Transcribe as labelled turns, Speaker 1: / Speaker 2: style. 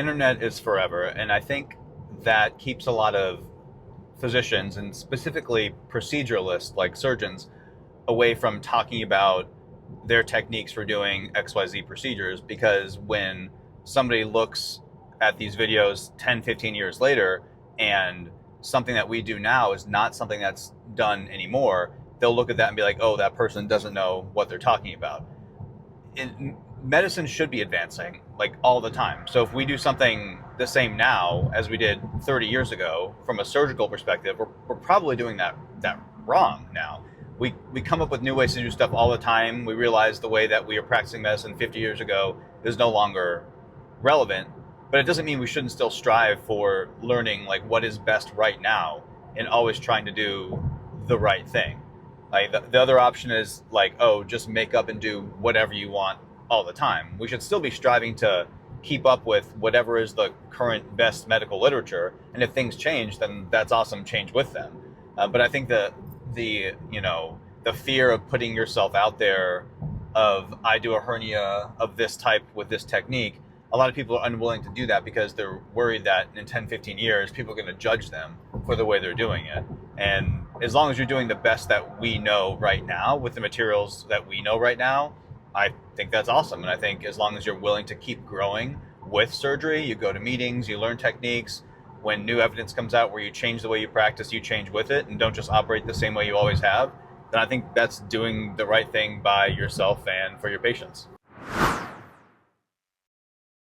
Speaker 1: internet is forever, and I think that keeps a lot of physicians and specifically proceduralists like surgeons away from talking about their techniques for doing XYZ procedures, because when somebody looks at these videos 10, 15 years later and something that we do now is not something that's done anymore, they'll look at that and be like, oh, that person doesn't know what they're talking about. Medicine should be advancing like all the time. So if we do something the same now as we did 30 years ago from a surgical perspective, we're probably doing that wrong now. We come up with new ways to do stuff all the time. We realize the way that we were practicing medicine 50 years ago is no longer relevant, but it doesn't mean we shouldn't still strive for learning like what is best right now and always trying to do the right thing. Like the other option is like, oh, just make up and do whatever you want all the time. We should still be striving to keep up with whatever is the current best medical literature. And if things change, then that's awesome. Change with them. But I think the fear of putting yourself out there of I do a hernia of this type with this technique, a lot of people are unwilling to do that because they're worried that in 10, 15 years, people are going to judge them for the way they're doing it. And as long as you're doing the best that we know right now with the materials that we know right now, I think that's awesome. And I think as long as you're willing to keep growing with surgery, you go to meetings, you learn techniques. When new evidence comes out where you change the way you practice, you change with it and don't just operate the same way you always have, then I think that's doing the right thing by yourself and for your patients.